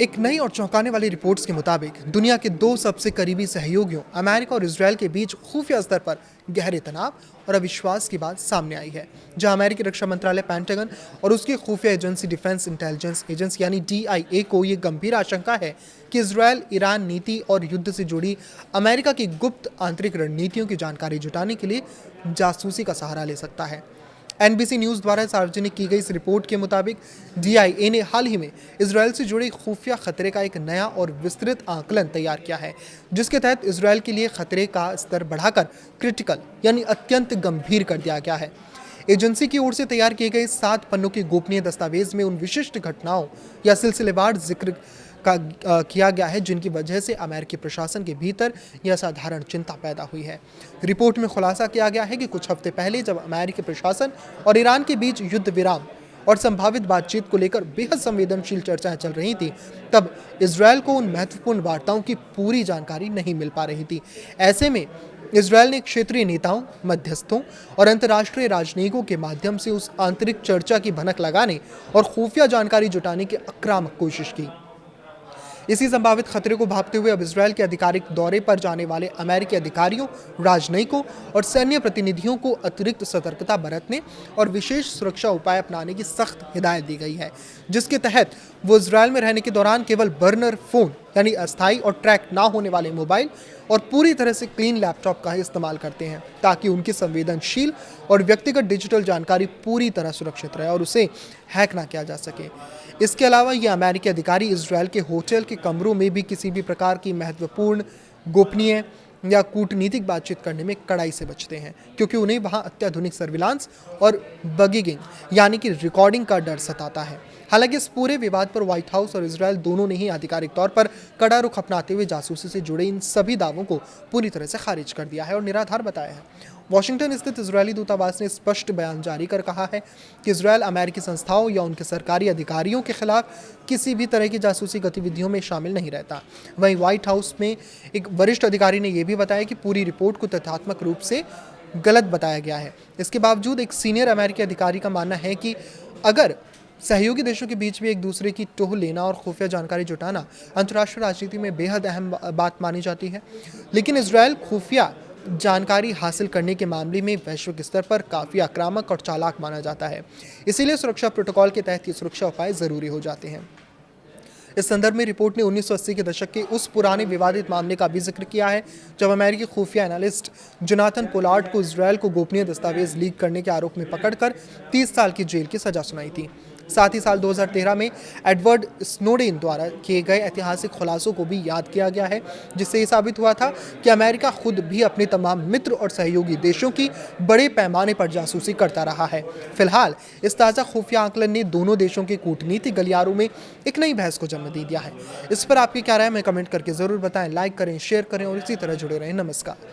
एक नई और चौंकाने वाली रिपोर्ट्स के मुताबिक दुनिया के दो सबसे करीबी सहयोगियों अमेरिका और इजरायल के बीच खुफिया स्तर पर गहरे तनाव और अविश्वास की बात सामने आई है, जहां अमेरिकी रक्षा मंत्रालय पेंटागन और उसकी खुफिया एजेंसी डिफेंस इंटेलिजेंस एजेंसी यानी DIA को ये गंभीर आशंका है कि इजरायल ईरान नीति और युद्ध से जुड़ी अमेरिका की गुप्त आंतरिक रणनीतियों की जानकारी जुटाने के लिए जासूसी का सहारा ले सकता है। NBC न्यूज़ द्वारा सार्वजनिक की गई इस रिपोर्ट के मुताबिक DIA ने हाल ही में इजरायल से जुड़े खुफिया खतरे का एक नया और विस्तृत आकलन तैयार किया है, जिसके तहत इजरायल के लिए खतरे का स्तर बढ़ाकर क्रिटिकल यानी अत्यंत गंभीर कर दिया गया है। एजेंसी की ओर से तैयार किए गए 7 पन्नों के गोपनीय दस्तावेज में उन विशिष्ट घटनाओं या सिलसिलेवार जिक्र किया गया है जिनकी वजह से अमेरिकी प्रशासन के भीतर यह असाधारण चिंता पैदा हुई है। रिपोर्ट में खुलासा किया गया है कि कुछ हफ्ते पहले जब अमेरिकी प्रशासन और ईरान के बीच युद्ध विराम और संभावित बातचीत को लेकर बेहद संवेदनशील चर्चाएं चल रही थी, तब इजरायल को उन महत्वपूर्ण वार्ताओं की पूरी जानकारी नहीं मिल पा रही थी। ऐसे में इजरायल ने क्षेत्रीय नेताओं, मध्यस्थों और अंतर्राष्ट्रीय राजनयिकों के माध्यम से उस आंतरिक चर्चा की भनक लगाने और खुफिया जानकारी जुटाने की आक्रामक कोशिश की। इसी संभावित खतरे को भांपते हुए अब इजरायल के आधिकारिक दौरे पर जाने वाले अमेरिकी अधिकारियों, राजनयिकों और सैन्य प्रतिनिधियों को अतिरिक्त सतर्कता बरतने और विशेष सुरक्षा उपाय अपनाने की सख्त हिदायत दी गई है, जिसके तहत वो इजरायल में रहने के दौरान केवल बर्नर फोन यानी अस्थायी और ट्रैक ना होने वाले मोबाइल और पूरी तरह से क्लीन लैपटॉप का इस्तेमाल करते हैं, ताकि उनकी संवेदनशील और व्यक्तिगत डिजिटल जानकारी पूरी तरह सुरक्षित रहे और उसे हैक ना किया जा सके। इसके अलावा ये अमेरिकी अधिकारी इजरायल के होटल के कमरों में भी किसी भी प्रकार की महत्वपूर्ण, गोपनीय या कूटनीतिक बातचीत करने में कड़ाई से बचते हैं, क्योंकि उन्हें वहां अत्याधुनिक सर्विलांस और बगिंग यानी कि रिकॉर्डिंग का डर सताता है। हालांकि इस पूरे विवाद पर व्हाइट हाउस और इजरायल दोनों ने ही आधिकारिक तौर पर कड़ा रुख अपनाते हुए जासूसी से जुड़े इन सभी दावों को पूरी तरह से खारिज कर दिया है और निराधार बताया है। वाशिंगटन स्थित इजरायली दूतावास ने स्पष्ट बयान जारी कर कहा है कि इजरायल अमेरिकी संस्थाओं या उनके सरकारी अधिकारियों के खिलाफ किसी भी तरह की जासूसी गतिविधियों में शामिल नहीं रहता। वहीं व्हाइट हाउस में एक वरिष्ठ अधिकारी ने यह भी बताया कि पूरी रिपोर्ट को तथ्यात्मक रूप से गलत बताया गया है। इसके बावजूद एक सीनियर अमेरिकी अधिकारी का मानना है कि अगर सहयोगी देशों के बीच भी एक दूसरे की टोह लेना और खुफिया जानकारी जुटाना अंतर्राष्ट्रीय राजनीति में बेहद अहम बात मानी जाती है, लेकिन इजरायल खुफिया जानकारी हासिल करने के मामले में वैश्विक स्तर पर काफ़ी आक्रामक और चालाक माना जाता है। इसीलिए सुरक्षा प्रोटोकॉल के तहत ये सुरक्षा उपाय ज़रूरी हो जाते हैं। इस संदर्भ में रिपोर्ट ने 1980 के दशक के उस पुराने विवादित मामले का भी जिक्र किया है जब अमेरिकी खुफिया एनालिस्ट जोनाथन पोलार्ड को इजरायल को गोपनीय दस्तावेज लीक करने के आरोप में पकड़कर 30 साल की जेल की सजा सुनाई थी। साथ ही साल 2013 में एडवर्ड स्नोडेन द्वारा किए गए ऐतिहासिक खुलासों को भी याद किया गया है, जिससे ये साबित हुआ था कि अमेरिका खुद भी अपने तमाम मित्र और सहयोगी देशों की बड़े पैमाने पर जासूसी करता रहा है। फिलहाल इस ताज़ा खुफिया आंकलन ने दोनों देशों के कूटनीतिक गलियारों में एक नई बहस को जन्म दे दिया है। इस पर आपकी क्या राय है, हमें कमेंट करके ज़रूर बताएं। लाइक करें, शेयर करें और इसी तरह जुड़े रहें। नमस्कार।